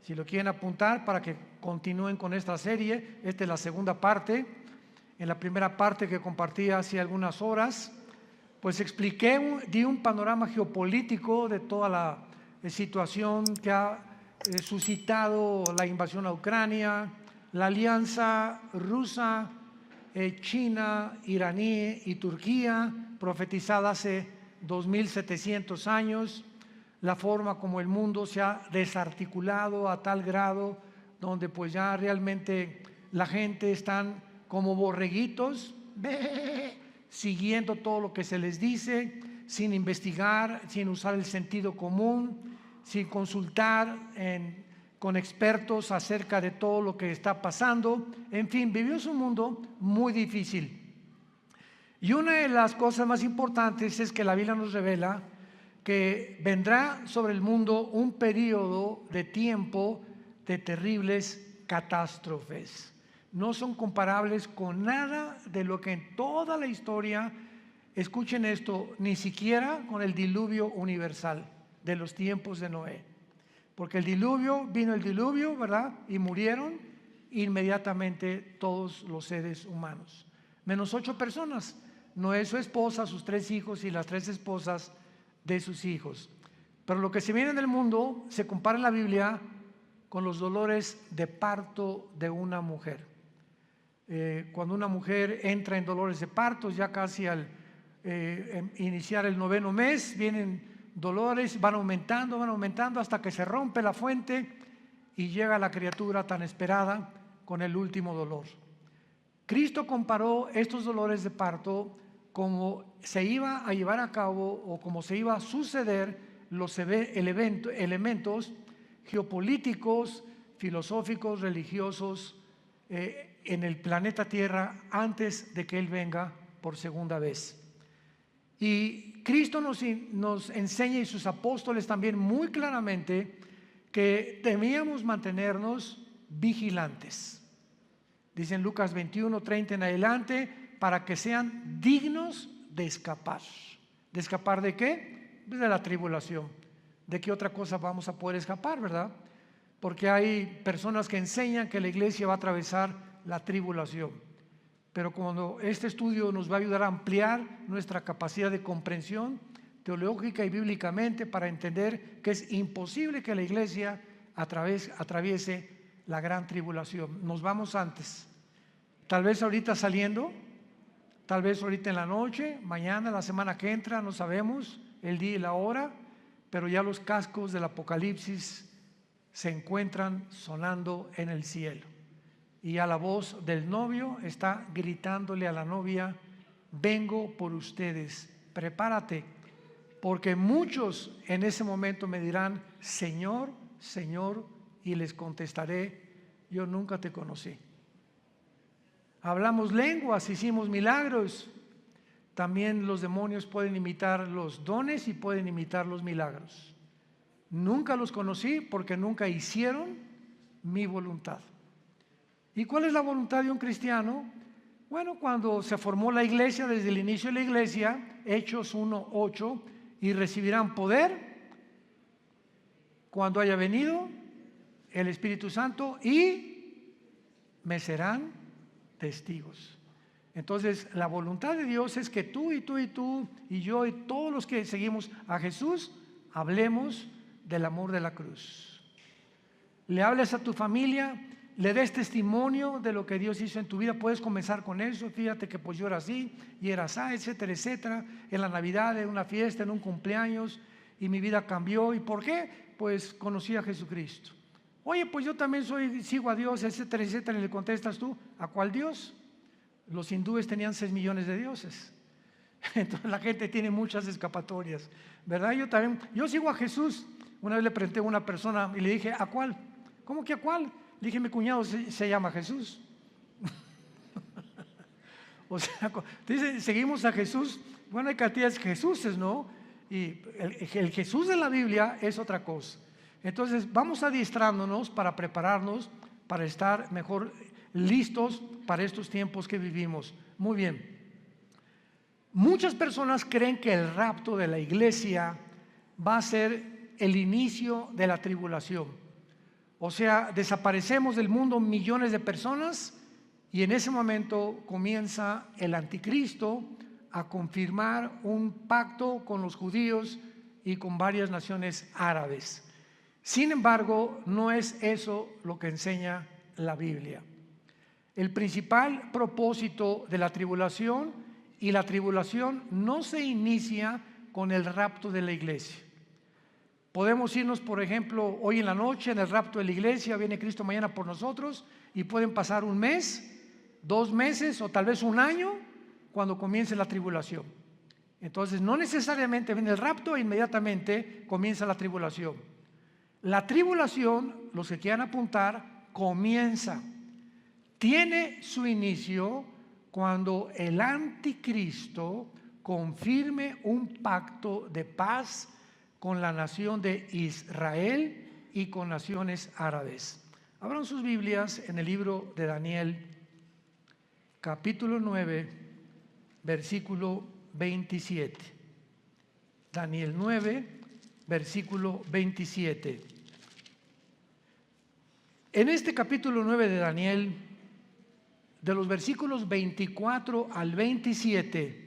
Si lo quieren apuntar para que continúen con esta serie, esta es la segunda parte. En la primera parte que compartí hace algunas horas, pues expliqué, di un panorama geopolítico de toda la situación que ha suscitado la invasión a Ucrania, la alianza rusa, China, iraní y Turquía, profetizada hace 2700 años, la forma como el mundo se ha desarticulado a tal grado donde pues ya realmente la gente están como borreguitos, siguiendo todo lo que se les dice, sin investigar, sin usar el sentido común, sin consultar con expertos acerca de todo lo que está pasando. En fin, vivimos un mundo muy difícil. Y una de las cosas más importantes es que la Biblia nos revela que vendrá sobre el mundo un periodo de tiempo de terribles catástrofes. No son comparables con nada de lo que en toda la historia, escuchen esto, ni siquiera con el diluvio universal de los tiempos de Noé. Porque vino el diluvio, ¿verdad? Y murieron inmediatamente todos los seres humanos, menos 8 personas, Noé, su esposa, sus 3 hijos y las 3 esposas de sus hijos. Pero lo que se viene en el mundo se compara en la Biblia con los dolores de parto de una mujer. Cuando una mujer entra en dolores de parto, ya casi al iniciar el 9º mes, vienen dolores, van aumentando hasta que se rompe la fuente y llega la criatura tan esperada con el último dolor. Cristo comparó estos dolores de parto como se iba a llevar a cabo o como se iba a suceder los elementos geopolíticos, filosóficos, religiosos en el planeta Tierra antes de que Él venga por segunda vez. Y Cristo nos enseña, y sus apóstoles también, muy claramente, que debíamos mantenernos vigilantes. Dice en Lucas 21:30 en adelante, para que sean dignos de escapar. ¿De escapar de qué? Pues de la tribulación. ¿De qué otra cosa vamos a poder escapar, verdad? Porque hay personas que enseñan que la iglesia va a atravesar la tribulación. Pero cuando este estudio nos va a ayudar a ampliar nuestra capacidad de comprensión teológica y bíblicamente para entender que es imposible que la iglesia atraviese la gran tribulación. Nos vamos antes. Tal vez ahorita saliendo, tal vez ahorita en la noche, mañana, la semana que entra, no sabemos el día y la hora, pero ya los cascos del Apocalipsis se encuentran sonando en el cielo. Y ya la voz del novio está gritándole a la novia: vengo por ustedes, prepárate, porque muchos en ese momento me dirán: Señor, Señor, y les contestaré: yo nunca te conocí. Hablamos lenguas, hicimos milagros. También los demonios pueden imitar los dones y pueden imitar los milagros. Nunca los conocí porque nunca hicieron mi voluntad. ¿Y cuál es la voluntad de un cristiano? Bueno, cuando se formó la iglesia, desde el inicio de la iglesia, Hechos 1:8, y recibirán poder cuando haya venido el Espíritu Santo y me serán testigos. Entonces, la voluntad de Dios es que tú y tú y tú y yo y todos los que seguimos a Jesús hablemos del amor de la cruz. Le hables a tu familia, le des testimonio de lo que Dios hizo en tu vida. Puedes comenzar con eso: fíjate que pues yo era así y era así, etcétera, etcétera. En la Navidad, en una fiesta, en un cumpleaños, y mi vida cambió. ¿Y por qué? Pues conocí a Jesucristo. Oye, pues yo también sigo a Dios, etcétera, etcétera. Y le contestas tú: ¿a cuál Dios? Los hindúes tenían 6 millones de dioses. Entonces la gente tiene muchas escapatorias, ¿verdad? Yo sigo a Jesús. Una vez le pregunté a una persona y le dije: ¿a cuál? ¿Cómo que a cuál? Le dije: mi cuñado se llama Jesús. O sea, dice, seguimos a Jesús. Bueno, hay cantidades de Jesuses, ¿no? Y el Jesús de la Biblia es otra cosa. Entonces vamos adiestrándonos para prepararnos, para estar mejor listos para estos tiempos que vivimos. Muy bien. Muchas personas creen que el rapto de la iglesia va a ser el inicio de la tribulación. O sea, desaparecemos del mundo millones de personas y en ese momento comienza el anticristo a confirmar un pacto con los judíos y con varias naciones árabes. Sin embargo, no es eso lo que enseña la Biblia. El principal propósito de la tribulación, y la tribulación no se inicia con el rapto de la iglesia. Podemos irnos, por ejemplo, hoy en la noche en el rapto de la iglesia, viene Cristo mañana por nosotros, y pueden pasar un mes, 2 meses o tal vez un año cuando comience la tribulación. Entonces no necesariamente viene el rapto e inmediatamente comienza la tribulación. La tribulación, los que quieran apuntar, comienza, tiene su inicio cuando el anticristo confirme un pacto de paz con la nación de Israel y con naciones árabes. Abran sus Biblias en el libro de Daniel, capítulo 9, versículo 27. Daniel 9, versículo 27. En este capítulo 9 de Daniel, de los versículos 24 al 27,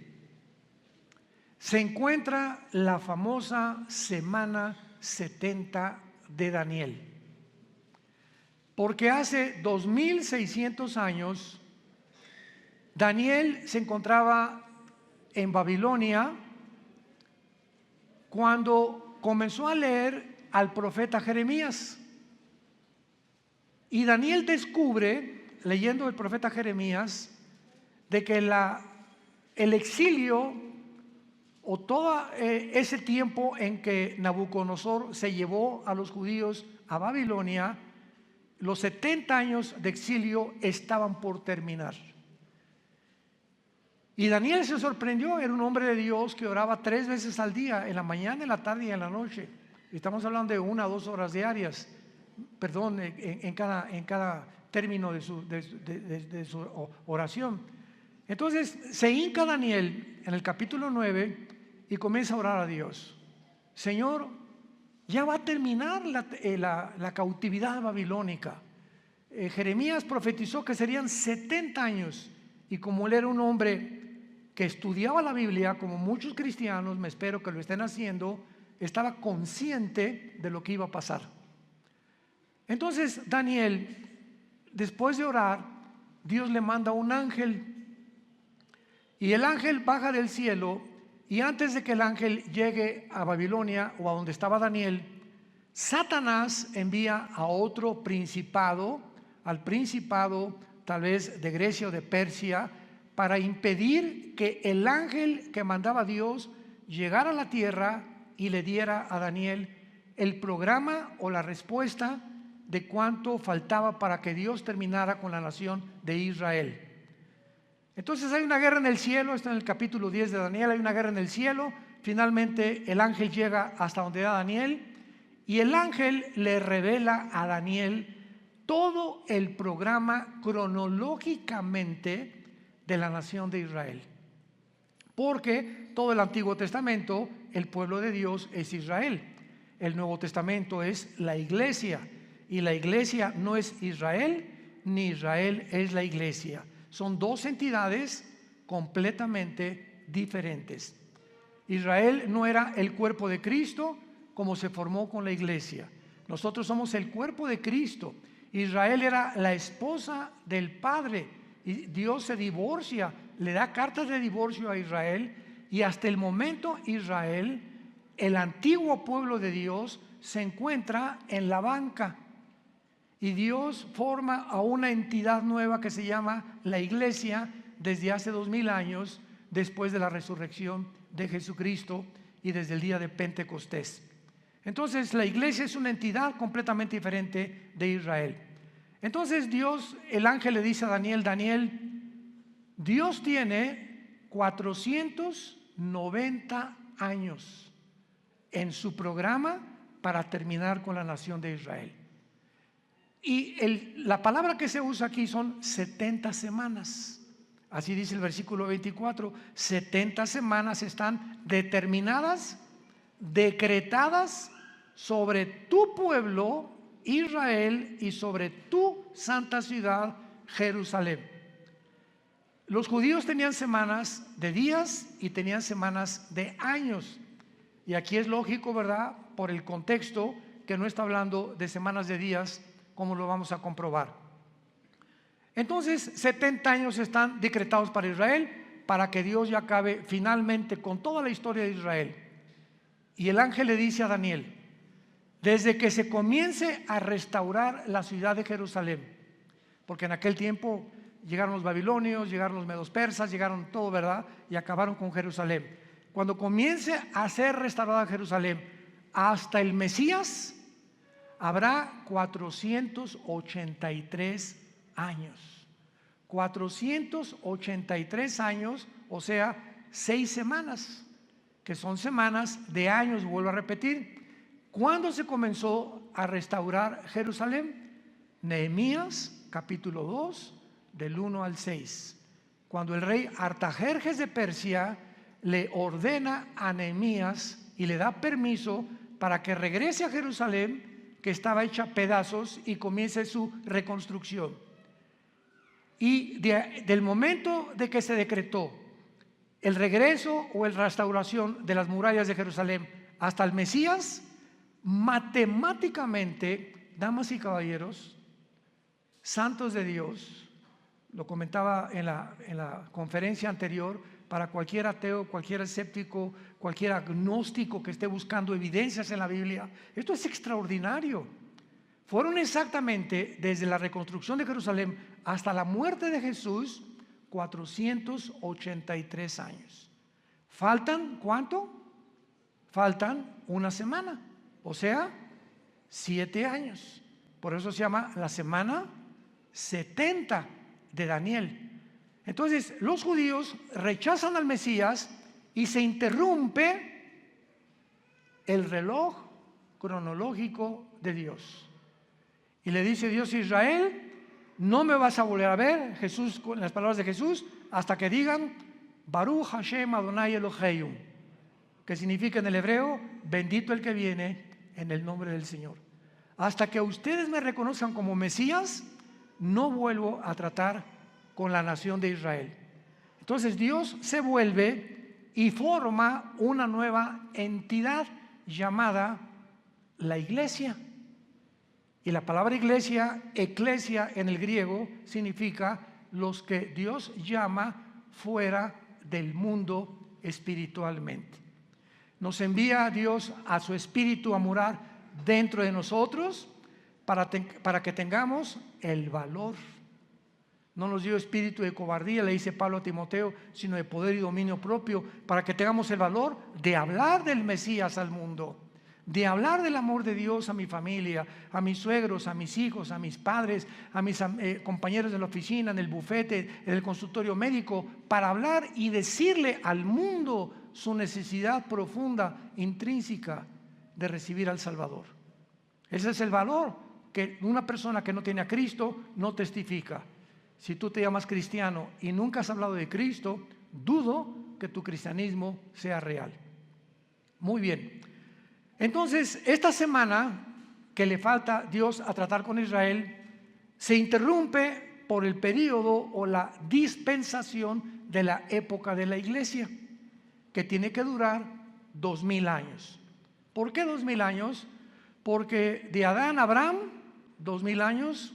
se encuentra la famosa semana 70 de Daniel. Porque hace 2600 años, Daniel se encontraba en Babilonia cuando comenzó a leer al profeta Jeremías. Y Daniel descubre, leyendo el profeta Jeremías, de que el exilio o todo ese tiempo en que Nabucodonosor se llevó a los judíos a Babilonia, los 70 años de exilio estaban por terminar. Y Daniel se sorprendió, era un hombre de Dios que oraba 3 veces al día, en la mañana, en la tarde y en la noche. Estamos hablando de 1 a 2 horas diarias, perdón, en cada término de su oración. Entonces se hinca Daniel en el capítulo 9 y comienza a orar a Dios. Señor, ya va a terminar la cautividad babilónica. Jeremías profetizó que serían 70 años, y como él era un hombre que estudiaba la Biblia, como muchos cristianos, me espero que lo estén haciendo, estaba consciente de lo que iba a pasar. Entonces Daniel, después de orar, Dios le manda un ángel, y el ángel baja del cielo, y antes de que el ángel llegue a Babilonia o a donde estaba Daniel, Satanás envía a otro principado, al principado tal vez de Grecia o de Persia, para impedir que el ángel que mandaba Dios llegara a la tierra y le diera a Daniel el programa o la respuesta de cuánto faltaba para que Dios terminara con la nación de Israel. Entonces hay una guerra en el cielo, está en el capítulo 10 de Daniel, hay una guerra en el cielo. Finalmente el ángel llega hasta donde era Daniel, y el ángel le revela a Daniel todo el programa cronológicamente de la nación de Israel. Porque todo el Antiguo Testamento, el pueblo de Dios es Israel. El Nuevo Testamento es la iglesia, y la iglesia no es Israel, ni Israel es la iglesia. Son 2 entidades completamente diferentes. Israel no era el cuerpo de Cristo como se formó con la iglesia. Nosotros somos el cuerpo de Cristo. Israel era la esposa del Padre, y Dios se divorcia, le da cartas de divorcio a Israel, y hasta el momento Israel, el antiguo pueblo de Dios, se encuentra en la banca. Y Dios forma a una entidad nueva que se llama la iglesia desde hace 2000 años, después de la resurrección de Jesucristo y desde el día de Pentecostés. Entonces la iglesia es una entidad completamente diferente de Israel. Entonces Dios, el ángel le dice a Daniel: Daniel, Dios tiene 490 años en su programa para terminar con la nación de Israel. Y la palabra que se usa aquí son 70 semanas. Así dice el versículo 24. 70 semanas están determinadas, decretadas sobre tu pueblo Israel y sobre tu santa ciudad, Jerusalén. Los judíos tenían semanas de días y tenían semanas de años. Y aquí es lógico, ¿verdad? Por el contexto, que no está hablando de semanas de días, como lo vamos a comprobar. Entonces, 70 años están decretados para Israel, para que Dios ya acabe finalmente con toda la historia de Israel. Y el ángel le dice a Daniel: desde que se comience a restaurar la ciudad de Jerusalén, porque en aquel tiempo llegaron los babilonios, llegaron los medos persas, llegaron todo, ¿verdad? Y acabaron con Jerusalén. Cuando comience a ser restaurada Jerusalén hasta el Mesías, habrá 483 años. 483 años, o sea, 6 semanas, que son semanas de años, vuelvo a repetir. ¿Cuándo se comenzó a restaurar Jerusalén? Nehemías capítulo 2, del 1 al 6. Cuando el rey Artajerjes de Persia le ordena a Nehemías y le da permiso para que regrese a Jerusalén, que estaba hecha pedazos, y comience su reconstrucción. Y del momento de que se decretó el regreso o la restauración de las murallas de Jerusalén hasta el Mesías, matemáticamente, damas y caballeros, santos de Dios, lo comentaba en la conferencia anterior, para cualquier ateo, cualquier escéptico, cualquier agnóstico que esté buscando evidencias en la Biblia, esto es extraordinario. Fueron exactamente desde la reconstrucción de Jerusalén hasta la muerte de Jesús 483 años. ¿Faltan cuánto? Faltan una semana, o sea, 7 años. Por eso se llama la semana 70 de Daniel. Entonces, los judíos rechazan al Mesías y se interrumpe el reloj cronológico de Dios. Y le dice Dios a Israel: no me vas a volver a ver, Jesús, con las palabras de Jesús, hasta que digan Baruch Hashem Adonai Eloheinu, que significa en el hebreo: bendito el que viene en el nombre del Señor. Hasta que ustedes me reconozcan como Mesías, no vuelvo a tratar con la nación de Israel. Entonces Dios se vuelve y forma una nueva entidad llamada la iglesia. Y la palabra iglesia, eclesia en el griego, significa los que Dios llama fuera del mundo espiritualmente. Nos envía Dios a su espíritu a morar dentro de nosotros para que tengamos el valor. No nos dio espíritu de cobardía, le dice Pablo a Timoteo, sino de poder y dominio propio, para que tengamos el valor de hablar del Mesías al mundo, de hablar del amor de Dios a mi familia, a mis suegros, a mis hijos, a mis padres, a mis compañeros de la oficina, en el bufete, en el consultorio médico, para hablar y decirle al mundo su necesidad profunda, intrínseca, de recibir al Salvador. Ese es el valor que una persona que no tiene a Cristo no testifica. Si tú te llamas cristiano y nunca has hablado de Cristo, dudo que tu cristianismo sea real. Muy bien. Entonces, esta semana que le falta Dios a tratar con Israel, se interrumpe por el periodo o la dispensación de la época de la iglesia, que tiene que durar 2000 años. ¿Por qué 2000 años? Porque de Adán a Abraham, 2000 años,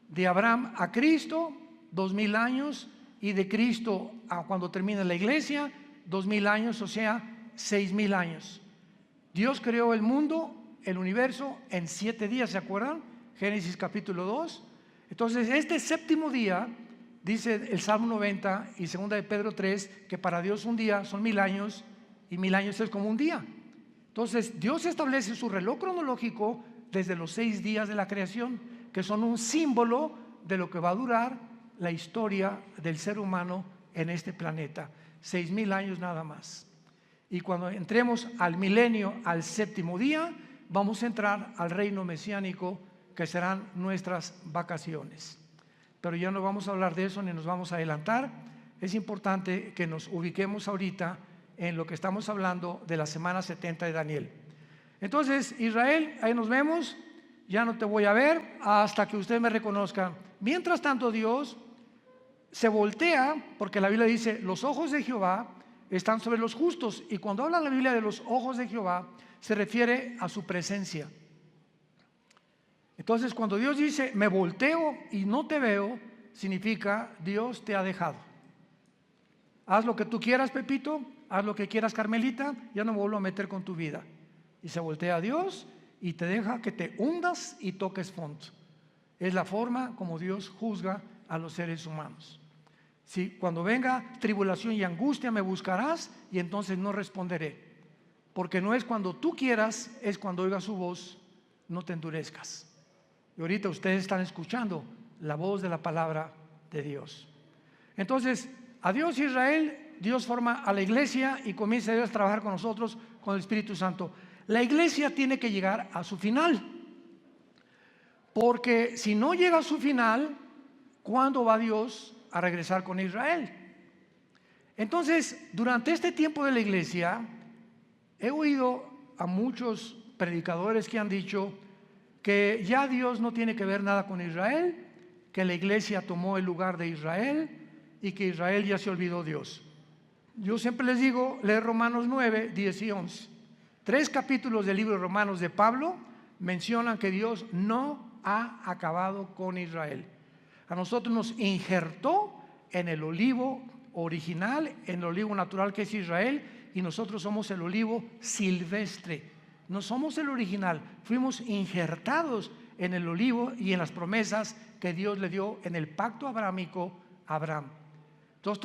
de Abraham a Cristo, 2000 años, y de Cristo a cuando termina la iglesia, 2000 años, o sea, 6000 años. Dios creó el mundo, el universo, en 7 días, ¿se acuerdan? Génesis capítulo 2. Entonces, este séptimo día, dice el Salmo 90 y 2 de Pedro 3, que para Dios un día son 1000 años, y 1000 años es como un día. Entonces, Dios establece su reloj cronológico desde los 6 días de la creación, que son un símbolo de lo que va a durar la historia del ser humano en este planeta. 6000 años nada más. Y cuando entremos al milenio, al séptimo día, vamos a entrar al reino mesiánico, que serán nuestras vacaciones. Pero ya no vamos a hablar de eso ni nos vamos a adelantar. Es importante que nos ubiquemos ahorita en lo que estamos hablando de la semana 70 de Daniel. Entonces, Israel, ahí nos vemos. ya no te voy a ver hasta que usted me reconozca. Mientras tanto, Dios se voltea, porque la Biblia dice, los ojos de Jehová están sobre los justos, y cuando habla la Biblia de los ojos de Jehová, se refiere a su presencia. Entonces, cuando Dios dice, me volteo y no te veo, significa, Dios te ha dejado. Haz lo que tú quieras, Pepito, haz lo que quieras, Carmelita, ya no me vuelvo a meter con tu vida. Y se voltea a Dios y te deja que te hundas y toques fondo. Es la forma como Dios juzga a los seres humanos. Si cuando venga tribulación y angustia me buscarás, y entonces no responderé, porque no es cuando tú quieras, es cuando oigas su voz, no te endurezcas. Y ahorita ustedes están escuchando la voz de la palabra de Dios. Entonces, adiós Israel, Dios forma a la iglesia y comienza Dios a trabajar con nosotros, con el Espíritu Santo. La iglesia tiene que llegar a su final, porque si no llega a su final, ¿cuándo va Dios a regresar con Israel? Entonces, durante este tiempo de la iglesia, he oído a muchos predicadores que han dicho que ya Dios no tiene que ver nada con Israel, que la iglesia tomó el lugar de Israel y que Israel ya se olvidó de Dios. Yo siempre les digo, lee Romanos 9, 10 y 11. 3 capítulos del libro de Romanos de Pablo mencionan que Dios no ha acabado con Israel. A nosotros nos injertó en el olivo original, en el olivo natural que es Israel, y nosotros somos el olivo silvestre. No somos el original, fuimos injertados en el olivo y en las promesas que Dios le dio en el pacto abrámico a Abraham. Entonces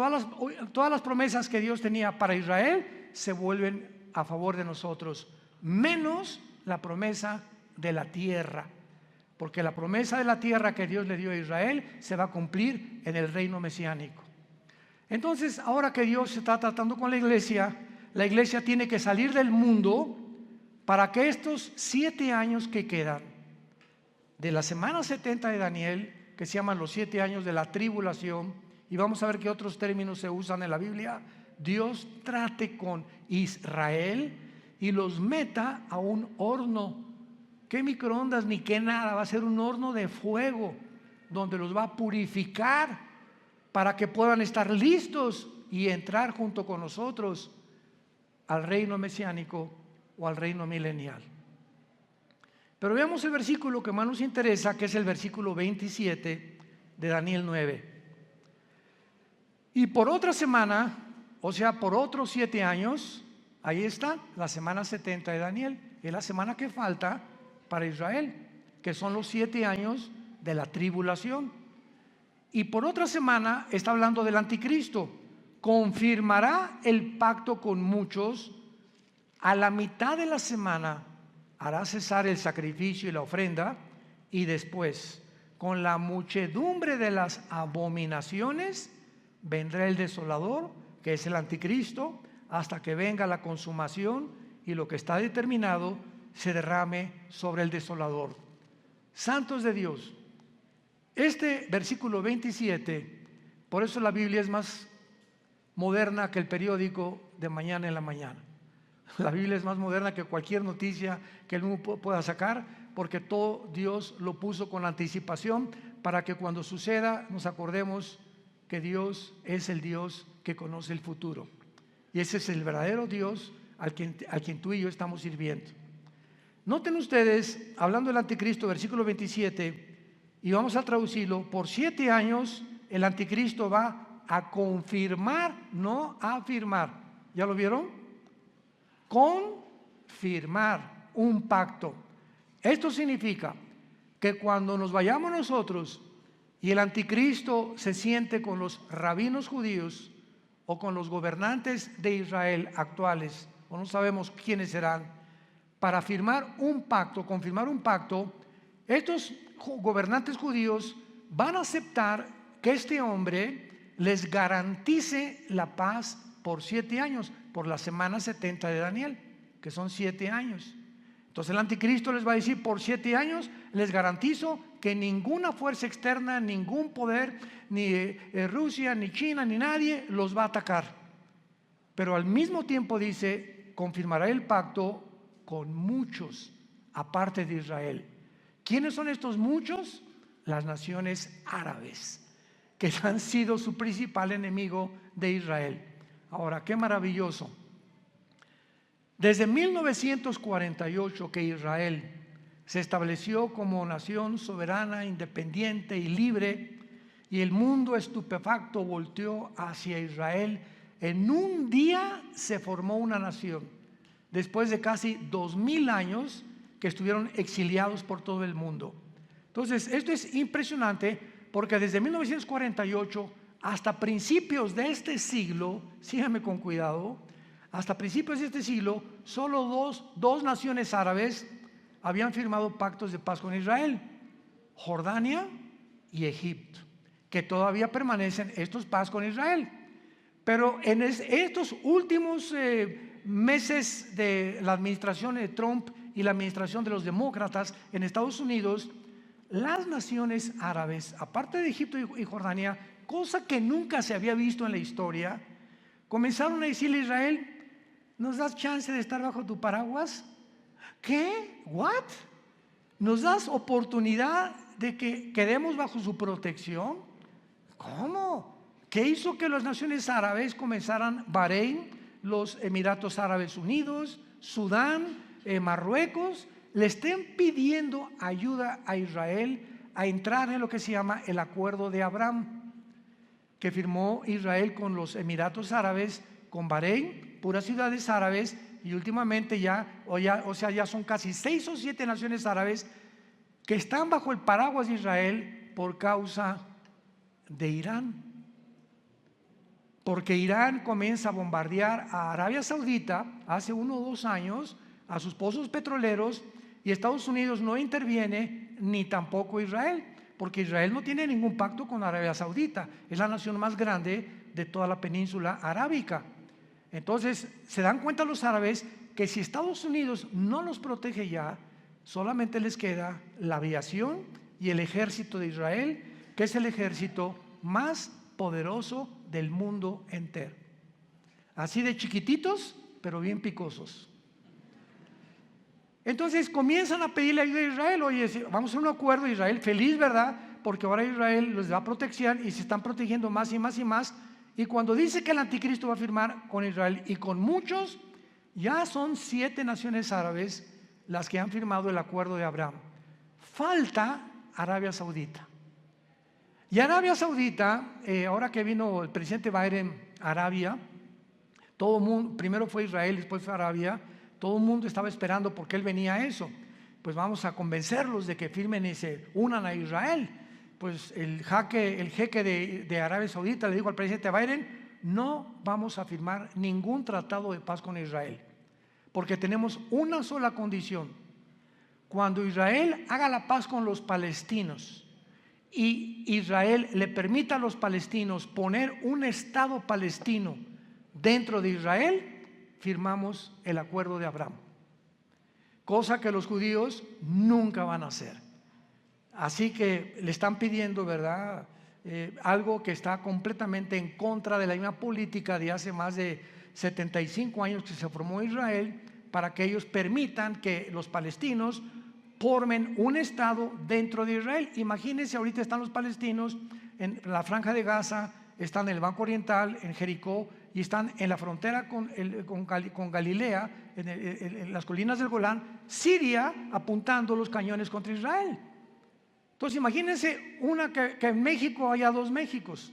todas las promesas que Dios tenía para Israel se vuelven a favor de nosotros, menos la promesa de la tierra, porque la promesa de la tierra que Dios le dio a Israel se va a cumplir en el reino mesiánico. Entonces, ahora que Dios se está tratando con la iglesia tiene que salir del mundo para que estos 7 años que quedan de la semana 70 de Daniel, que se llaman los 7 años de la tribulación, y vamos a ver qué otros términos se usan en la Biblia, Dios trate con Israel y los meta a un horno. ¿Qué microondas ni qué nada? Va a ser un horno de fuego donde los va a purificar para que puedan estar listos y entrar junto con nosotros al reino mesiánico o al reino milenial. Pero veamos el versículo que más nos interesa, que es el versículo 27 de Daniel 9. Y por otra semana, o sea, por otros 7 años, ahí está la semana 70 de Daniel, es la semana que falta para Israel, que son los 7 años de la tribulación. Y por otra semana está hablando del anticristo. Confirmará el pacto con muchos. A la mitad de la semana hará cesar el sacrificio y la ofrenda, y después, con la muchedumbre de las abominaciones, vendrá el desolador, que es el anticristo, hasta que venga la consumación y lo que está determinado se derrame sobre el desolador. Santos de Dios, este versículo 27, por eso la Biblia es más moderna que el periódico de mañana en la mañana. La Biblia es más moderna que cualquier noticia que el mundo pueda sacar, porque todo Dios lo puso con anticipación para que cuando suceda nos acordemos que Dios es el Dios que conoce el futuro. Y ese es el verdadero Dios al quien tú y yo estamos sirviendo. Noten ustedes, hablando del anticristo, versículo 27, y vamos a traducirlo, por 7 años el anticristo va a confirmar, no a afirmar. ¿Ya lo vieron? Confirmar un pacto. Esto significa que cuando nos vayamos nosotros y el anticristo se siente con los rabinos judíos o con los gobernantes de Israel actuales, o no sabemos quiénes serán, para firmar un pacto, confirmar un pacto, estos gobernantes judíos van a aceptar que este hombre les garantice la paz por 7 años, por la semana 70 de Daniel, que son 7 años. Entonces el anticristo les va a decir, por 7 años les garantizo que ninguna fuerza externa, ningún poder, ni Rusia, ni China, ni nadie los va a atacar. Pero al mismo tiempo dice, confirmará el pacto con muchos, aparte de Israel. ¿Quiénes son estos muchos? Las naciones árabes, que han sido su principal enemigo de Israel. Ahora, qué maravilloso. Desde 1948 que Israel se estableció como nación soberana, independiente y libre, y el mundo estupefacto volteó hacia Israel. En un día se formó una nación, después de casi 2000 años que estuvieron exiliados por todo el mundo. Entonces, esto es impresionante porque desde 1948 hasta principios de este siglo, síganme con cuidado, hasta principios de este siglo, solo dos naciones árabes habían firmado pactos de paz con Israel: Jordania y Egipto, que todavía permanecen estos paz con Israel. Pero en estos últimos meses de la administración de Trump y la administración de los demócratas en Estados Unidos, las naciones árabes, aparte de Egipto y Jordania, cosa que nunca se había visto en la historia, comenzaron a decirle a Israel: ¿nos das chance de estar bajo tu paraguas? ¿Qué? ¿What? ¿Nos das oportunidad de que quedemos bajo su protección? ¿Cómo? ¿Qué hizo que las naciones árabes comenzaran? Bahrein, los Emiratos Árabes Unidos, Sudán, Marruecos, le estén pidiendo ayuda a Israel a entrar en lo que se llama el Acuerdo de Abraham, que firmó Israel con los Emiratos Árabes, con Bahrein, puras ciudades árabes, y últimamente ya son casi 6 o 7 naciones árabes que están bajo el paraguas de Israel por causa de Irán. Porque Irán comienza a bombardear a Arabia Saudita hace 1 o 2 años, a sus pozos petroleros, y Estados Unidos no interviene, ni tampoco Israel, porque Israel no tiene ningún pacto con Arabia Saudita, es la nación más grande de toda la península arábica. Entonces se dan cuenta los árabes que si Estados Unidos no los protege ya, solamente les queda la aviación y el ejército de Israel, que es el ejército más poderoso del mundo entero. Así de chiquititos, pero bien picosos. Entonces comienzan a pedirle ayuda a Israel. Oye, vamos a un acuerdo. Israel feliz, ¿verdad? Porque ahora Israel les da protección y se están protegiendo más y más y más. Y cuando dice que el anticristo va a firmar con Israel y con muchos, ya son 7 naciones árabes las que han firmado el Acuerdo de Abraham. Falta Arabia Saudita. Y Arabia Saudita, ahora que vino el presidente Biden a Arabia, todo el mundo, primero fue Israel, después fue Arabia, todo el mundo estaba esperando porque él venía a eso. Pues vamos a convencerlos de que firmen y se unan a Israel. Pues el jeque de Arabia Saudita le dijo al presidente Biden: no vamos a firmar ningún tratado de paz con Israel, porque tenemos una sola condición: cuando Israel haga la paz con los palestinos y Israel le permita a los palestinos poner un estado palestino dentro de Israel, firmamos el Acuerdo de Abraham, cosa que los judíos nunca van a hacer. Así que le están pidiendo, ¿verdad? Algo que está completamente en contra de la misma política de hace más de 75 años que se formó Israel, para que ellos permitan que los palestinos formen un estado dentro de Israel. Imagínense, ahorita están los palestinos en la Franja de Gaza, están en el Banco Oriental, en Jericó, y están en la frontera con Galilea, en las colinas del Golán, Siria, apuntando los cañones contra Israel. Entonces imagínense que en México haya 2 Méxicos.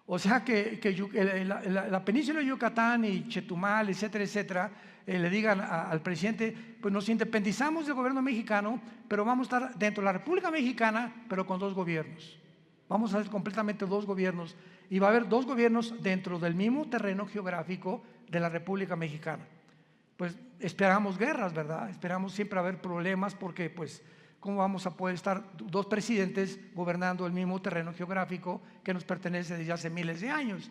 O sea que la península de Yucatán y Chetumal, etcétera, etcétera, le digan al presidente: pues nos independizamos del gobierno mexicano, pero vamos a estar dentro de la República Mexicana, pero con 2 gobiernos. Vamos a hacer completamente 2 gobiernos, y va a haber 2 gobiernos dentro del mismo terreno geográfico de la República Mexicana. Pues esperamos guerras, ¿verdad? Esperamos siempre haber problemas, porque pues ¿cómo vamos a poder estar 2 presidentes gobernando el mismo terreno geográfico que nos pertenece desde hace miles de años?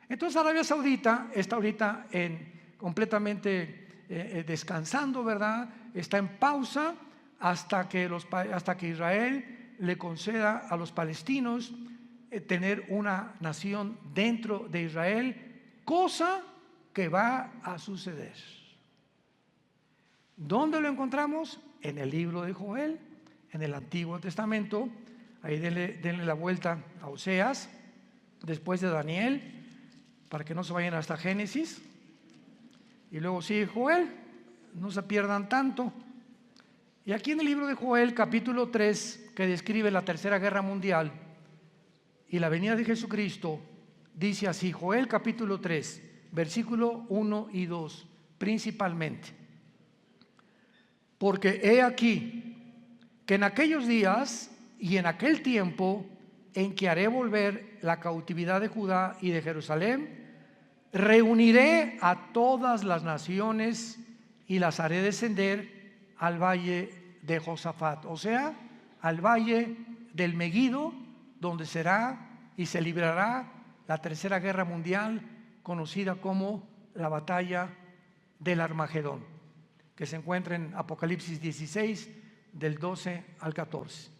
Entonces Arabia Saudita está ahorita completamente descansando, ¿verdad? Está en pausa hasta que Israel le conceda a los palestinos tener una nación dentro de Israel, cosa que va a suceder. ¿Dónde lo encontramos? en el libro de Joel, en el Antiguo Testamento. Ahí denle la vuelta a Oseas, después de Daniel, para que no se vayan hasta Génesis. Y luego sigue Joel, no se pierdan tanto. Y aquí en el libro de Joel, capítulo 3, que describe la Tercera Guerra Mundial y la venida de Jesucristo, dice así, Joel capítulo 3, versículo 1 y 2, principalmente. Porque he aquí que en aquellos días y en aquel tiempo en que haré volver la cautividad de Judá y de Jerusalén, reuniré a todas las naciones y las haré descender al valle de Josafat, o sea, al valle del Meguido, donde será y se librará la Tercera Guerra Mundial, conocida como la batalla del Armagedón, que se encuentra en Apocalipsis 16, del 12 al 14.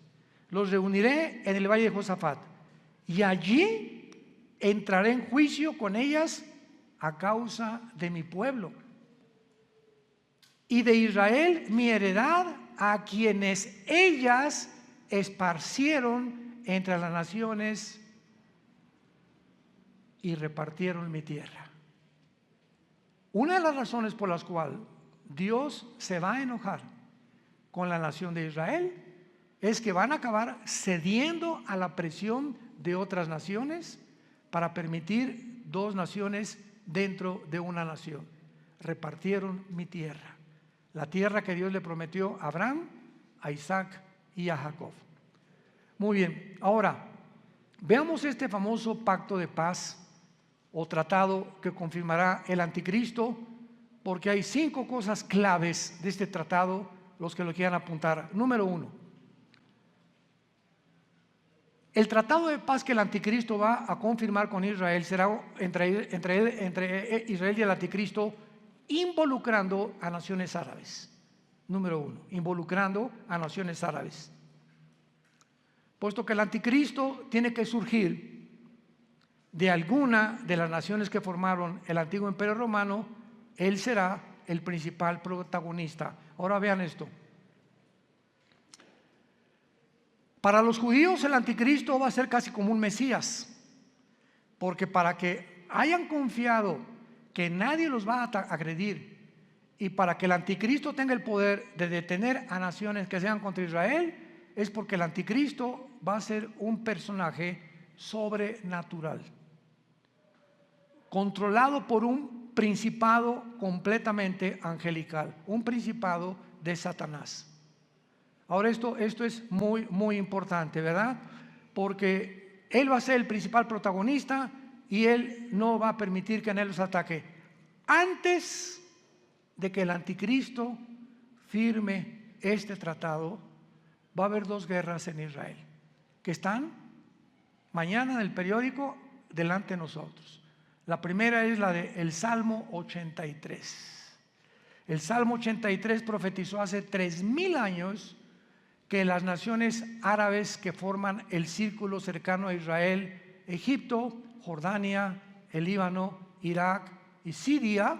Los reuniré en el valle de Josafat, y allí entraré en juicio con ellas a causa de mi pueblo y de Israel, mi heredad, a quienes ellas esparcieron entre las naciones y repartieron mi tierra. Una de las razones por las cuales Dios se va a enojar con la nación de Israel es que van a acabar cediendo a la presión de otras naciones para permitir dos naciones dentro de una nación. Repartieron mi tierra, la tierra que Dios le prometió a Abraham, a Isaac y a Jacob. Muy bien, ahora veamos este famoso pacto de paz o tratado que confirmará el anticristo, porque hay 5 cosas claves de este tratado, los que lo quieran apuntar. Número 1, el tratado de paz que el anticristo va a confirmar con Israel será entre Israel y el anticristo, involucrando a naciones árabes. Número 1, involucrando a naciones árabes. Puesto que el anticristo tiene que surgir de alguna de las naciones que formaron el antiguo imperio romano, él será el principal protagonista. Ahora vean esto. Para los judíos el anticristo va a ser casi como un Mesías, porque para que hayan confiado que nadie los va a agredir y para que el anticristo tenga el poder de detener a naciones que sean contra Israel, es porque el anticristo va a ser un personaje sobrenatural, controlado por un principado completamente angelical, un principado de Satanás. Ahora esto es muy importante, ¿verdad? Porque él va a ser el principal protagonista y él no va a permitir que nadie los ataque. Antes de que el anticristo firme este tratado, va a haber 2 guerras en Israel, que están mañana en el periódico delante de nosotros. La primera es la del Salmo 83. El Salmo 83 profetizó hace 3000 años que las naciones árabes que forman el círculo cercano a Israel, Egipto, Jordania, el Líbano, Irak y Siria,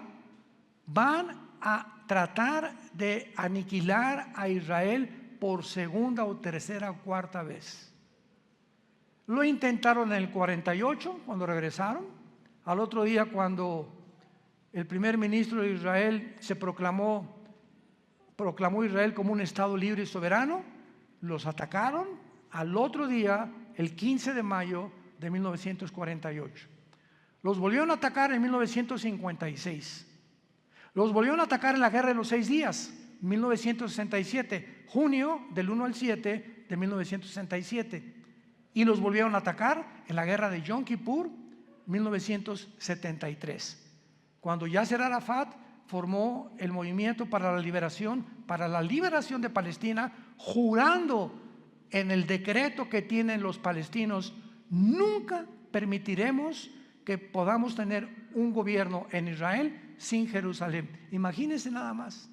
van a tratar de aniquilar a Israel por segunda o tercera o cuarta vez. Lo intentaron en el 48 cuando regresaron. Al otro día, cuando el primer ministro de Israel proclamó Israel como un estado libre y soberano, los atacaron al otro día, el 15 de mayo de 1948. Los volvieron a atacar en 1956. Los volvieron a atacar en la Guerra de los 6 días, 1967, junio del 1 al 7 de 1967. Y los volvieron a atacar en la Guerra de Yom Kippur, 1973. Cuando Yasser Arafat formó el movimiento para la liberación de Palestina, jurando en el decreto que tienen los palestinos: nunca permitiremos que podamos tener un gobierno en Israel sin Jerusalén. Imagínense nada más.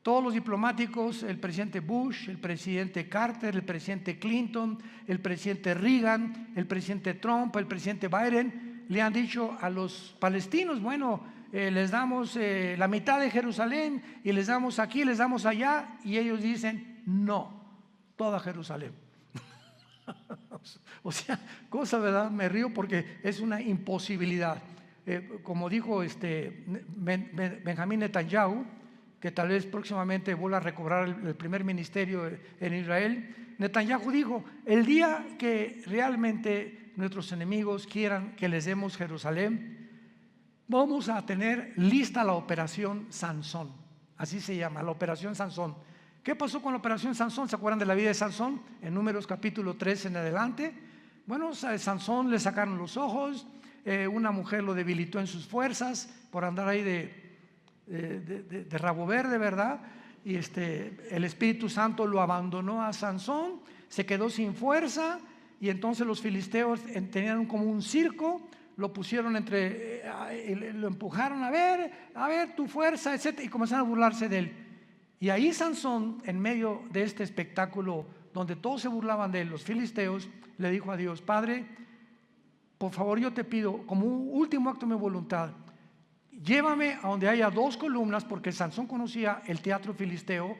Todos los diplomáticos, el presidente Bush, el presidente Carter, el presidente Clinton, el presidente Reagan, el presidente Trump, el presidente Biden, le han dicho a los palestinos: bueno, les damos la mitad de Jerusalén y les damos aquí, les damos allá, y ellos dicen no, toda Jerusalén. O sea, cosa, ¿verdad? Me río porque es una imposibilidad. Como dijo Benjamín Netanyahu, que tal vez próximamente vuelva a recobrar el primer ministerio en Israel. Netanyahu dijo: el día que realmente nuestros enemigos quieran que les demos Jerusalén, vamos a tener lista la operación Sansón. Así se llama, la operación Sansón. ¿Qué pasó con la operación Sansón? ¿Se acuerdan de la vida de Sansón? En Números capítulo 3 en adelante. Bueno, a Sansón le sacaron los ojos, una mujer lo debilitó en sus fuerzas por andar ahí de rabo verde, ¿verdad? Y el Espíritu Santo lo abandonó a Sansón, se quedó sin fuerza, y entonces los filisteos tenían como un circo, lo pusieron lo empujaron, a ver tu fuerza, etc., y comenzaron a burlarse de él. Y ahí Sansón, en medio de este espectáculo donde todos se burlaban de él, los filisteos, le dijo a Dios: Padre, por favor, yo te pido, como un último acto de mi voluntad, llévame a donde haya 2 columnas, porque Sansón conocía el teatro filisteo,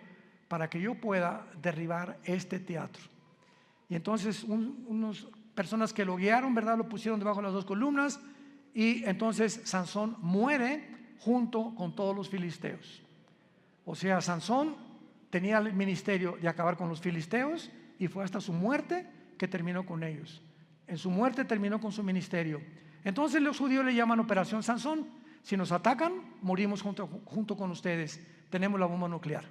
para que yo pueda derribar este teatro. Y entonces unas personas que lo guiaron, ¿verdad?, lo pusieron debajo de las 2 columnas, y entonces Sansón muere junto con todos los filisteos. O sea, Sansón tenía el ministerio de acabar con los filisteos, y fue hasta su muerte que terminó con ellos. En su muerte terminó con su ministerio. Entonces los judíos le llaman Operación Sansón. Si nos atacan, morimos junto con ustedes. Tenemos la bomba nuclear.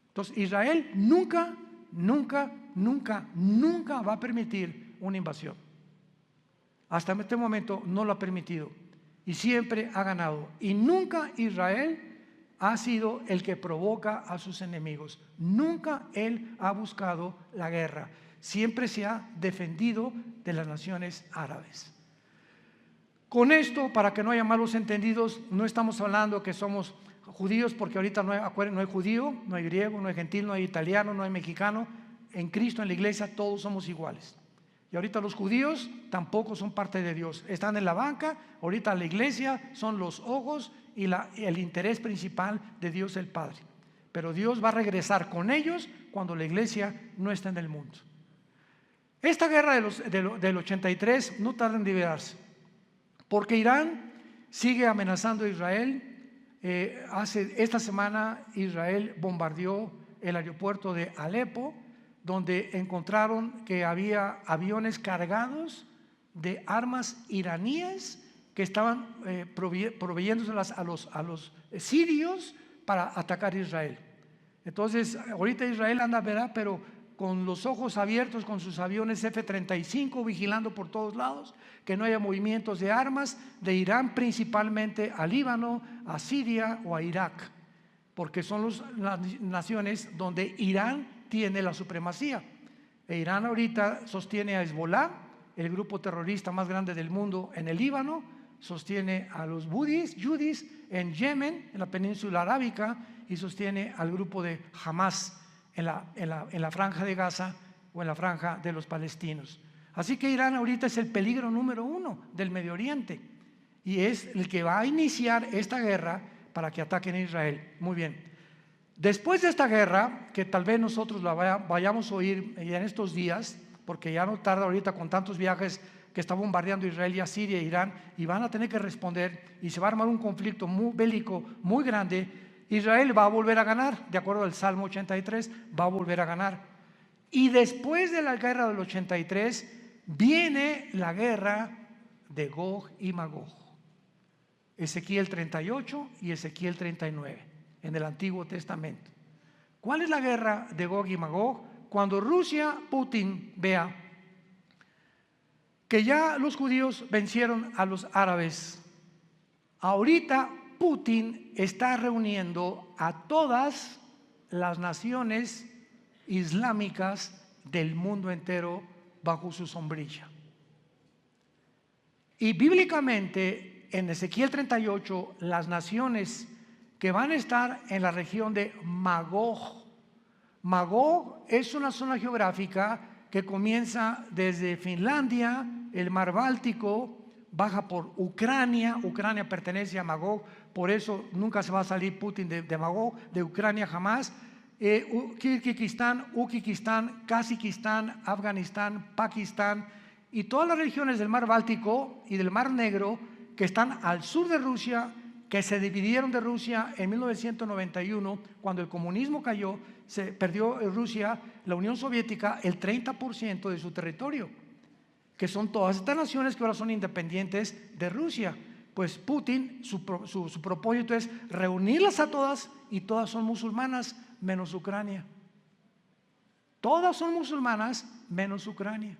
Entonces Israel nunca va a permitir una invasión. Hasta este momento no lo ha permitido, y siempre ha ganado. Y nunca Israel ha sido el que provoca a sus enemigos. Nunca él ha buscado la guerra. Siempre se ha defendido de las naciones árabes. Con esto, para que no haya malos entendidos, no estamos hablando que somos judíos, porque ahorita no hay judío, no hay griego, no hay gentil, no hay italiano, no hay mexicano. En Cristo, en la iglesia, todos somos iguales. Y ahorita los judíos tampoco son parte de Dios. Están en la banca. Ahorita la iglesia son los ojos y el interés principal de Dios el Padre. Pero Dios va a regresar con ellos cuando la iglesia no está en el mundo. Esta guerra del 83 no tarda en liberarse, porque Irán sigue amenazando a Israel. Esta semana Israel bombardeó el aeropuerto de Alepo, donde encontraron que había aviones cargados de armas iraníes que estaban proveyéndoselas a los sirios para atacar a Israel. Entonces ahorita Israel anda, ¿verdad?, pero con los ojos abiertos, con sus aviones F-35 vigilando por todos lados que no haya movimientos de armas de Irán, principalmente a Líbano, a Siria o a Irak, porque son las naciones donde Irán tiene la supremacía. Irán ahorita sostiene a Hezbollah, el grupo terrorista más grande del mundo en el Líbano, sostiene a los yudis en Yemen, en la península arábica, y sostiene al grupo de Hamas en la franja de Gaza o en la franja de los palestinos. Así que Irán ahorita es el peligro número 1 del Medio Oriente, y es el que va a iniciar esta guerra para que ataquen a Israel. Muy bien. Después de esta guerra, que tal vez nosotros la vayamos a oír en estos días, porque ya no tarda ahorita con tantos viajes que está bombardeando Israel y a Siria e Irán, y van a tener que responder, y se va a armar un conflicto bélico muy grande. Israel va a volver a ganar, de acuerdo al Salmo 83, va a volver a ganar. Y después de la guerra del 83 viene la guerra de Gog y Magog. Ezequiel 38 y Ezequiel 39 en el Antiguo Testamento. ¿Cuál es la guerra de Gog y Magog? Cuando Rusia, Putin, vea que ya los judíos vencieron a los árabes, ahorita Putin está reuniendo a todas las naciones islámicas del mundo entero bajo su sombrilla. Y bíblicamente, en Ezequiel 38, las naciones que van a estar en la región de Magog. Magog es una zona geográfica que comienza desde Finlandia, el mar Báltico, baja por Ucrania. Ucrania pertenece a Magog, por eso nunca se va a salir Putin de Magog, de Ucrania jamás. Kirguistán, Uzbekistán, Kazajistán, Afganistán, Pakistán y todas las regiones del mar Báltico y del mar Negro que están al sur de Rusia, que se dividieron de Rusia en 1991, cuando el comunismo cayó, se perdió en Rusia, la Unión Soviética, el 30% de su territorio, que son todas estas naciones que ahora son independientes de Rusia. Pues Putin, su propósito es reunirlas a todas, y todas son musulmanas menos Ucrania. Todas son musulmanas menos Ucrania.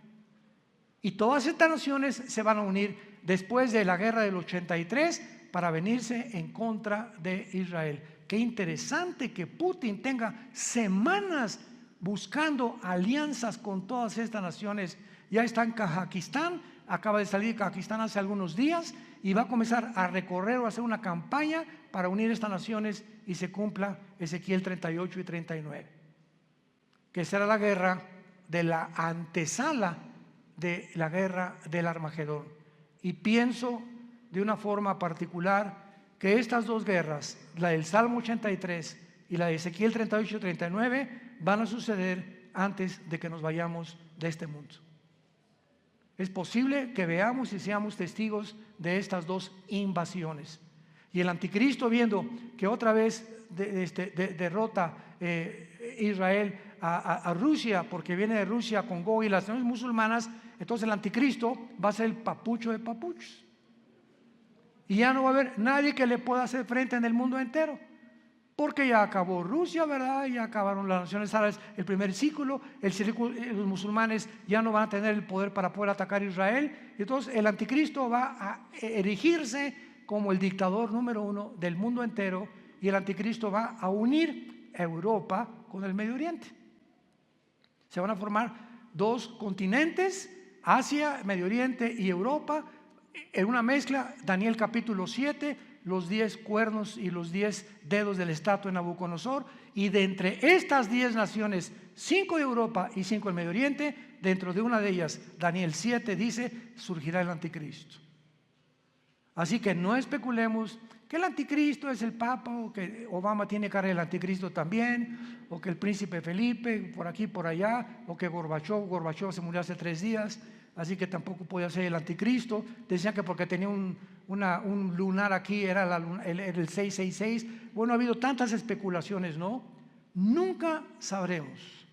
Y todas estas naciones se van a unir después de la guerra del 83 para venirse en contra de Israel. Qué interesante que Putin tenga semanas buscando alianzas con todas estas naciones. Ya está en Kazajistán, acaba de salir de Kazajistán hace algunos días y va a comenzar a recorrer o a hacer una campaña para unir estas naciones y se cumpla Ezequiel 38 y 39, que será la guerra de la antesala de la guerra del Armagedón. Y pienso de una forma particular que estas dos guerras, la del Salmo 83 y la de Ezequiel 38 y 39, van a suceder antes de que nos vayamos de este mundo. Es posible que veamos y seamos testigos de estas dos invasiones. Y el anticristo, viendo que otra vez derrota Israel a Rusia, porque viene de Rusia con Gog y las naciones musulmanas, entonces el anticristo va a ser el papucho de papuchos. Y ya no va a haber nadie que le pueda hacer frente en el mundo entero, porque ya acabó Rusia, ¿verdad? Ya acabaron las naciones árabes, el primer ciclo, los musulmanes ya no van a tener el poder para poder atacar a Israel. Entonces el anticristo va a erigirse como el dictador número uno del mundo entero, y el anticristo va a unir a Europa con el Medio Oriente. Se van a formar dos continentes, Asia, Medio Oriente y Europa, en una mezcla. Daniel capítulo 7, los 10 cuernos y los 10 dedos del estatua de Nabucodonosor, y de entre estas 10 naciones, 5 de Europa y 5 del Medio Oriente, dentro de una de ellas, Daniel 7 dice, surgirá el anticristo. Así que no especulemos que el anticristo es el Papa, o que Obama tiene cara del anticristo también, o que el príncipe Felipe por aquí por allá, o que Gorbachov se murió hace 3 días, así que tampoco podía ser el anticristo. Decían que porque tenía un lunar aquí era el 666. Bueno, ha habido tantas especulaciones, ¿no? Nunca sabremos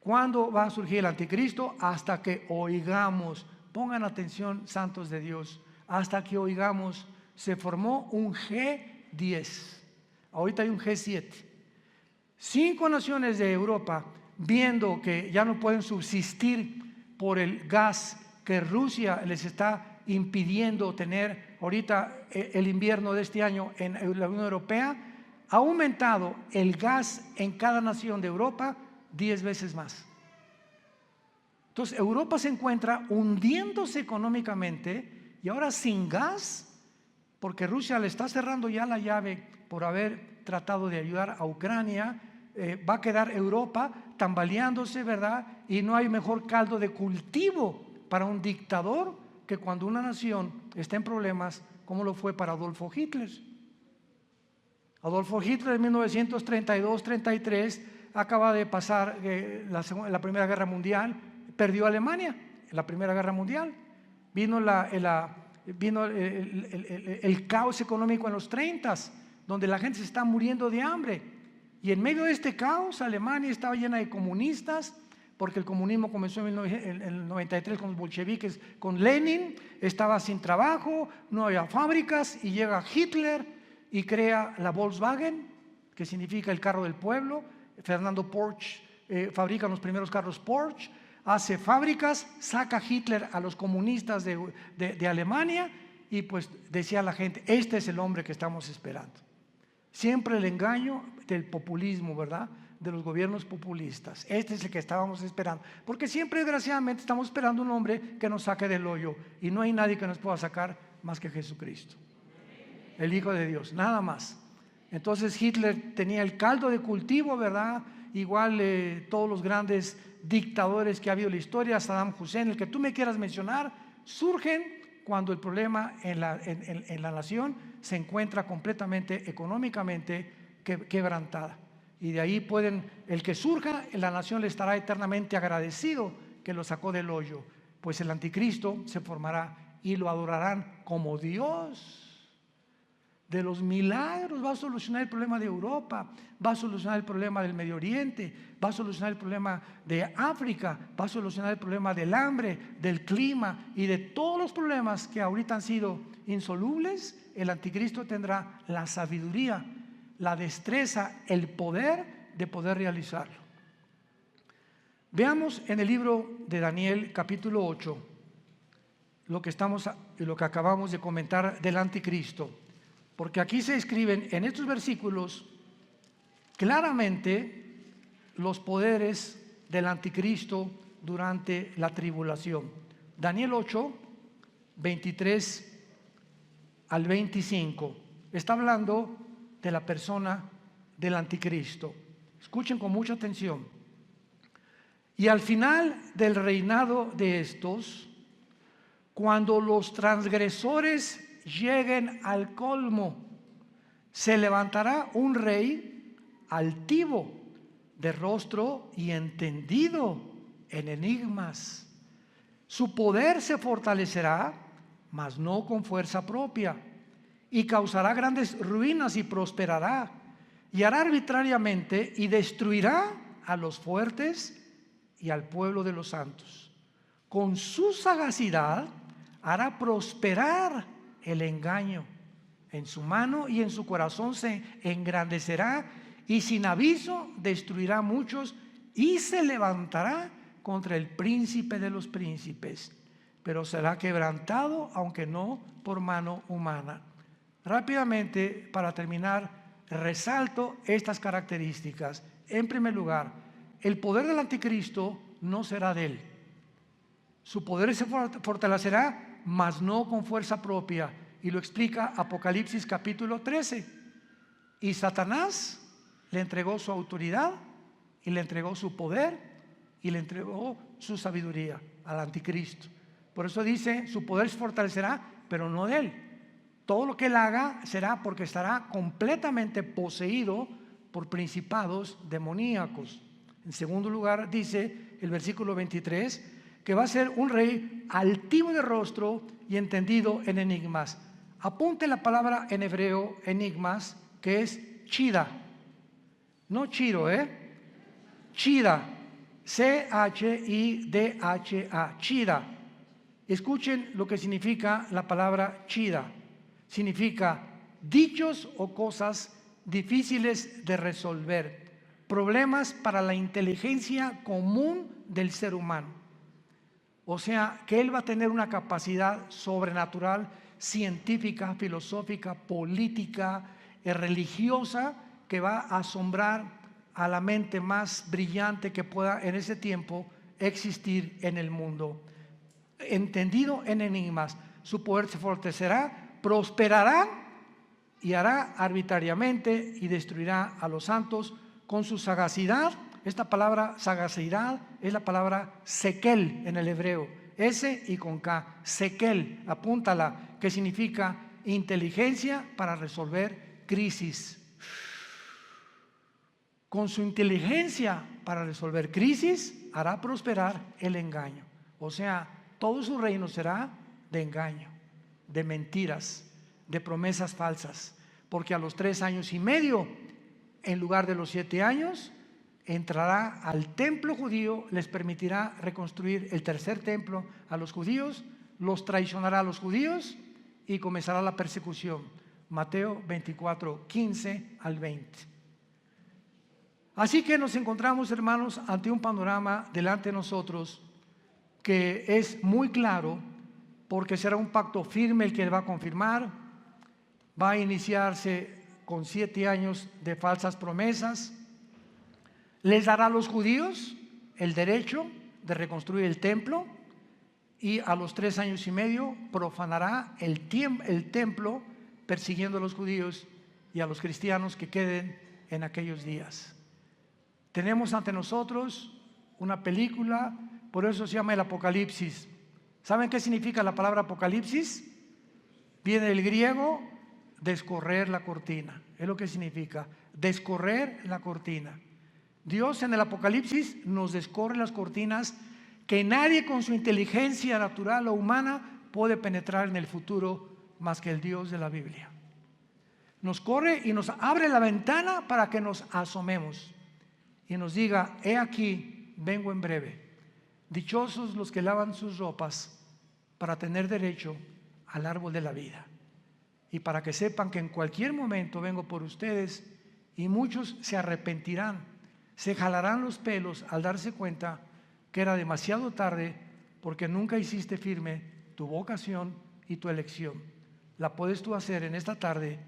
cuándo va a surgir el anticristo hasta que oigamos. Pongan atención, santos de Dios, hasta que oigamos. Se formó un G10, ahorita hay un G7. 5 naciones de Europa, viendo que ya no pueden subsistir por el gas que Rusia les está impidiendo tener ahorita, el invierno de este año en la Unión Europea, ha aumentado el gas en cada nación de Europa 10 veces más. Entonces Europa se encuentra hundiéndose económicamente, y ahora sin gas, porque Rusia le está cerrando ya la llave por haber tratado de ayudar a Ucrania. Va a quedar Europa tambaleándose, ¿verdad? Y no hay mejor caldo de cultivo para un dictador que cuando una nación está en problemas, como lo fue para Adolfo Hitler. Adolfo Hitler en 1932-33 acaba de pasar la Primera Guerra Mundial, perdió Alemania en la Primera Guerra Mundial. Vino el caos económico en los 30s, donde la gente se está muriendo de hambre, y en medio de este caos Alemania estaba llena de comunistas, porque el comunismo comenzó en el 93 con los bolcheviques, con Lenin. Estaba sin trabajo, no había fábricas, y llega Hitler y crea la Volkswagen, que significa el carro del pueblo. Fernando Porsche fabrica los primeros carros Porsche, hace fábricas, saca Hitler a los comunistas de Alemania, y pues decía la gente, este es el hombre que estamos esperando. Siempre el engaño del populismo, ¿verdad? De los gobiernos populistas. Este es el que estábamos esperando, porque siempre, desgraciadamente, estamos esperando un hombre que nos saque del hoyo, y no hay nadie que nos pueda sacar más que Jesucristo, el Hijo de Dios, nada más. Entonces Hitler tenía el caldo de cultivo, ¿verdad? Igual todos los grandes dictadores que ha habido en la historia, Saddam Hussein, el que tú me quieras mencionar, surgen cuando el problema en la nación se encuentra completamente económicamente quebrantada. Y de ahí el que surja en la nación le estará eternamente agradecido que lo sacó del hoyo, pues el anticristo se formará y lo adorarán como Dios. De los milagros va a solucionar el problema de Europa, va a solucionar el problema del Medio Oriente, va a solucionar el problema de África, va a solucionar el problema del hambre, del clima y de todos los problemas que ahorita han sido insolubles. El anticristo tendrá la sabiduría, la destreza, el poder de poder realizarlo. Veamos en el libro de Daniel capítulo 8 lo que acabamos de comentar del anticristo, porque aquí se escriben en estos versículos claramente los poderes del anticristo durante la tribulación. Daniel 8, 23 al 25, está hablando de la persona del anticristo. Escuchen con mucha atención. Y al final del reinado de estos, cuando los transgresores lleguen al colmo, se levantará un rey altivo, de rostro y entendido en enigmas. Su poder se fortalecerá, mas no con fuerza propia, y causará grandes ruinas y prosperará, y hará arbitrariamente y destruirá a los fuertes y al pueblo de los santos. Con su sagacidad hará prosperar el engaño. En su mano y en su corazón se engrandecerá, y sin aviso destruirá a muchos, y se levantará contra el príncipe de los príncipes, pero será quebrantado, aunque no por mano humana. Rápidamente, para terminar, resalto estas características. En primer lugar, el poder del anticristo no será de él. Su poder se fortalecerá, mas no con fuerza propia. Y lo explica Apocalipsis capítulo 13. Y Satanás le entregó su autoridad, y le entregó su poder, y le entregó su sabiduría al anticristo. Por eso dice, su poder se fortalecerá, pero no de él. Todo lo que él haga será porque estará completamente poseído por principados demoníacos. En segundo lugar, dice el versículo 23, que va a ser un rey altivo de rostro y entendido en enigmas. Apunte la palabra en hebreo, enigmas, que es chida. No chiro, chida. C-H-I-D-H-A. Chida. Escuchen lo que significa la palabra chida. Significa dichos o cosas difíciles de resolver, problemas para la inteligencia común del ser humano. O sea, que él va a tener una capacidad sobrenatural, científica, filosófica, política, religiosa, que va a asombrar a la mente más brillante que pueda en ese tiempo existir en el mundo. Entendido en enigmas, su poder se fortalecerá, prosperará y hará arbitrariamente y destruirá a los santos con su sagacidad. Esta palabra sagacidad es la palabra sekel en el hebreo, S y con K, sekel, apúntala, que significa inteligencia para resolver crisis. Con su inteligencia para resolver crisis hará prosperar el engaño. O sea, todo su reino será de engaño, de mentiras, de promesas falsas, porque a los 3 años y medio, en lugar de los 7 años, entrará al templo judío, les permitirá reconstruir el tercer templo a los judíos, los traicionará a los judíos y comenzará la persecución. Mateo 24, 15 al 20. Así que nos encontramos, hermanos, ante un panorama delante de nosotros que es muy claro, porque será un pacto firme el que él va a confirmar. Va a iniciarse con 7 años de falsas promesas. Les dará a los judíos el derecho de reconstruir el templo, y a los 3 años y medio profanará el templo, persiguiendo a los judíos y a los cristianos que queden en aquellos días. Tenemos ante nosotros una película, por eso se llama el Apocalipsis, ¿Saben qué significa la palabra Apocalipsis? Viene del griego descorrer la cortina. Es lo que significa, descorrer la cortina. Dios en el Apocalipsis nos descorre las cortinas que nadie con su inteligencia natural o humana puede penetrar en el futuro más que el Dios de la Biblia. Nos corre y nos abre la ventana para que nos asomemos y nos diga: he aquí, vengo en breve. Dichosos los que lavan sus ropas para tener derecho al árbol de la vida, y para que sepan que en cualquier momento vengo por ustedes, y muchos se arrepentirán, se jalarán los pelos al darse cuenta que era demasiado tarde, porque nunca hiciste firme tu vocación y tu elección. La puedes tú hacer en esta tarde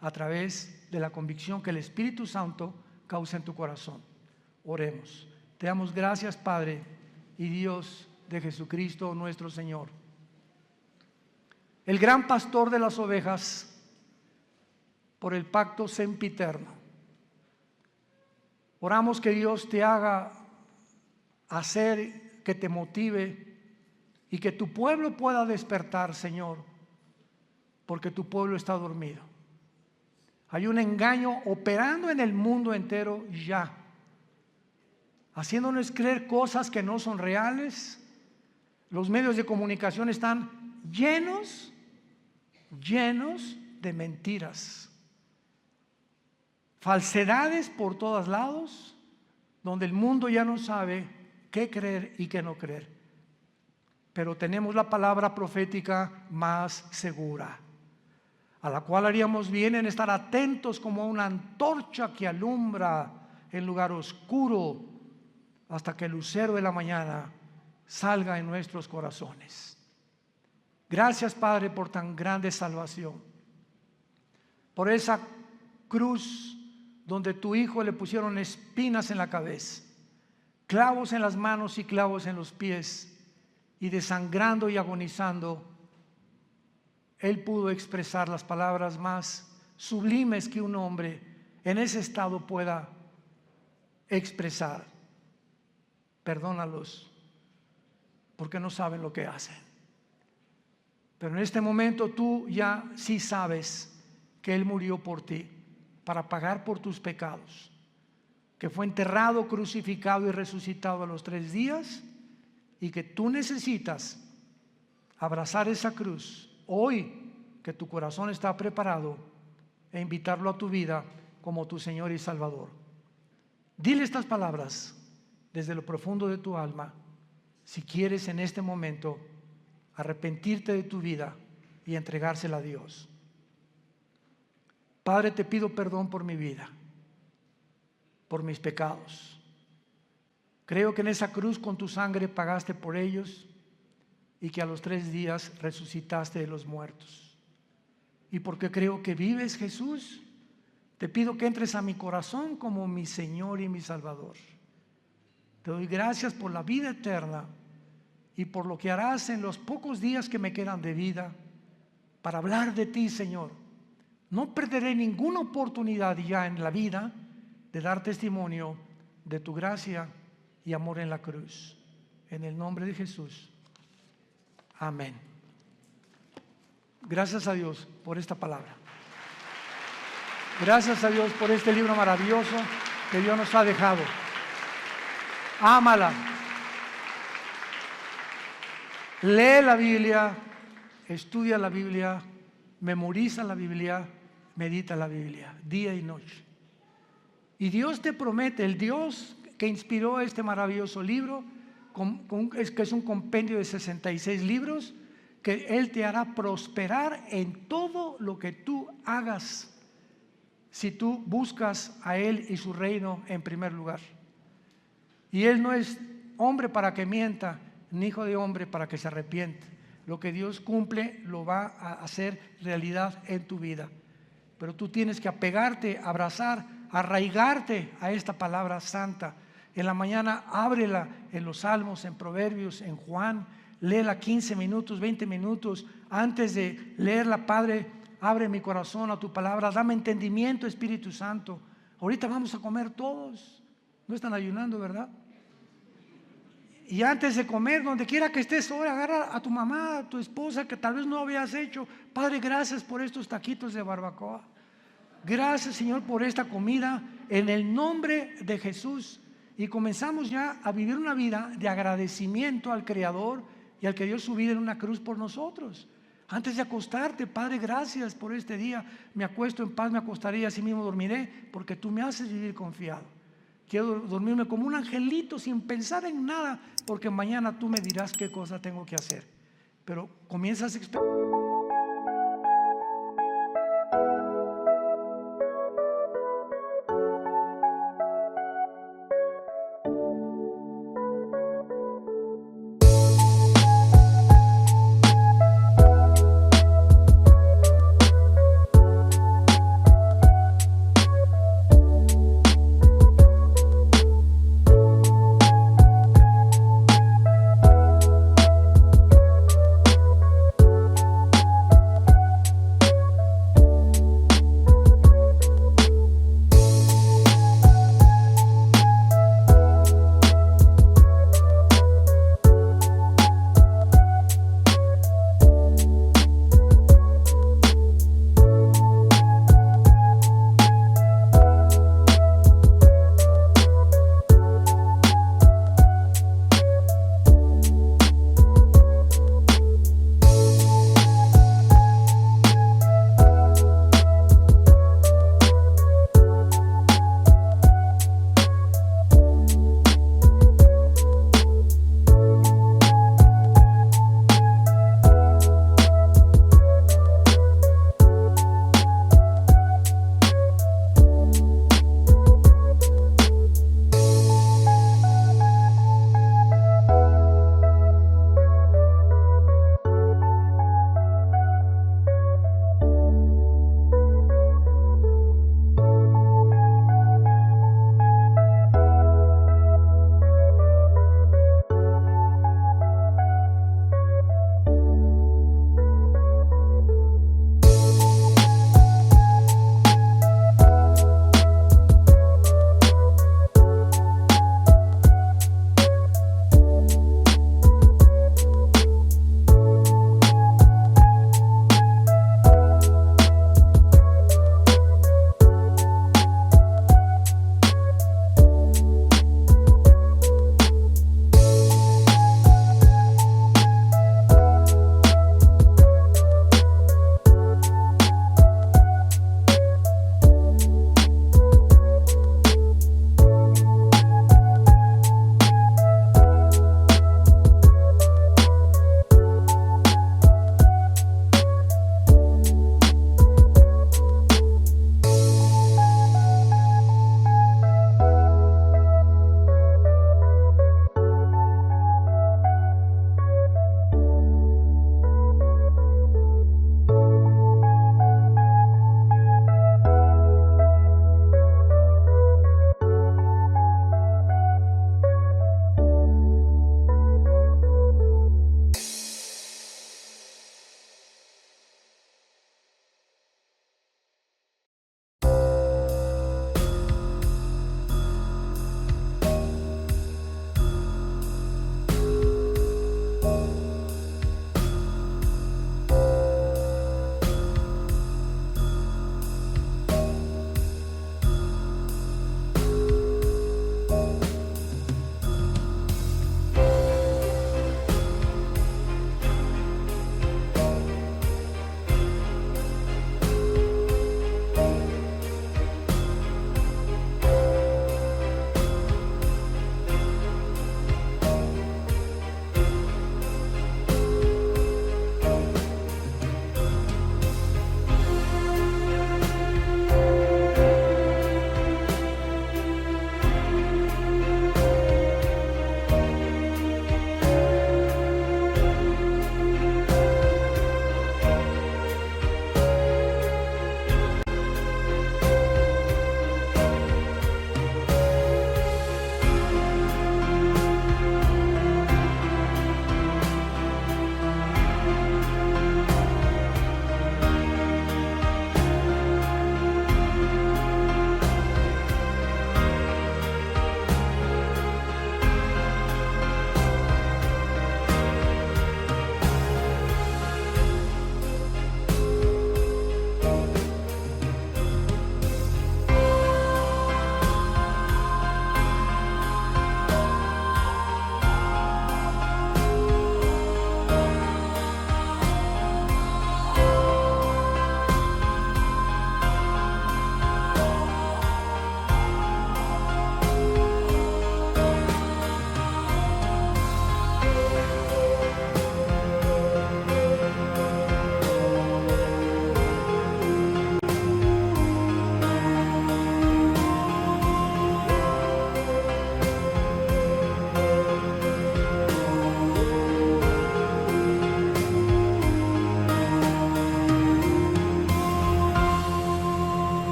a través de la convicción que el Espíritu Santo causa en tu corazón. Oremos. Te damos gracias, Padre y Dios de Jesucristo nuestro Señor, el gran pastor de las ovejas, por el pacto sempiterno. Oramos que Dios te haga hacer, que te motive y que tu pueblo pueda despertar, Señor, porque tu pueblo está dormido. Hay un engaño operando en el mundo entero ya, haciéndonos creer cosas que no son reales. Los medios de comunicación están llenos de mentiras, falsedades por todos lados, donde el mundo ya no sabe qué creer y qué no creer. Pero tenemos la palabra profética más segura, a la cual haríamos bien en estar atentos como una antorcha que alumbra en lugar oscuro hasta que el lucero de la mañana salga en nuestros corazones. Gracias, Padre, por tan grande salvación, por esa cruz donde tu Hijo le pusieron espinas en la cabeza, clavos en las manos y clavos en los pies, y desangrando y agonizando, Él pudo expresar las palabras más sublimes que un hombre en ese estado pueda expresar: perdónalos, porque no saben lo que hacen. Pero en este momento tú ya sí sabes que Él murió por ti, para pagar por tus pecados, que fue enterrado, crucificado y resucitado a los 3 días, y que tú necesitas abrazar esa cruz hoy, que tu corazón está preparado, e invitarlo a tu vida como tu Señor y Salvador. Dile estas palabras desde lo profundo de tu alma, si quieres en este momento arrepentirte de tu vida y entregársela a Dios. Padre, te pido perdón por mi vida, por mis pecados. Creo que en esa cruz con tu sangre pagaste por ellos, y que a los 3 días resucitaste de los muertos. Y porque creo que vives, Jesús, te pido que entres a mi corazón como mi Señor y mi Salvador. Te doy gracias por la vida eterna y por lo que harás en los pocos días que me quedan de vida para hablar de ti, Señor. No perderé ninguna oportunidad ya en la vida de dar testimonio de tu gracia y amor en la cruz. En el nombre de Jesús. Amén. Gracias a Dios por esta palabra. Gracias a Dios por este libro maravilloso que Dios nos ha dejado. Ámala. Lee la Biblia, estudia la Biblia, memoriza la Biblia, medita la Biblia, día y noche. Y Dios te promete, el Dios que inspiró este maravilloso libro, que es un compendio de 66 libros, que Él te hará prosperar en todo lo que tú hagas, si tú buscas a Él y su reino en primer lugar. Y Él no es hombre para que mienta, ni hijo de hombre para que se arrepiente. Lo que Dios cumple lo va a hacer realidad en tu vida. Pero tú tienes que apegarte, abrazar, arraigarte a esta palabra santa. En la mañana ábrela en los Salmos, en Proverbios, en Juan. Léela 15 minutos, 20 minutos. Antes de leerla, Padre, abre mi corazón a tu palabra. Dame entendimiento, Espíritu Santo. Ahorita vamos a comer todos. No están ayunando, ¿verdad? Y antes de comer, donde quiera que estés, ahora agarra a tu mamá, a tu esposa, que tal vez no habías hecho. Padre, gracias por estos taquitos de barbacoa. Gracias, Señor, por esta comida, en el nombre de Jesús. Y comenzamos ya a vivir una vida de agradecimiento al Creador y al que dio su vida en una cruz por nosotros. Antes de acostarte, Padre, gracias por este día. Me acuesto en paz, me acostaré y así mismo dormiré, porque tú me haces vivir confiado. Quiero dormirme como un angelito sin pensar en nada, porque mañana tú me dirás qué cosa tengo que hacer. Pero comienzas a experimentar.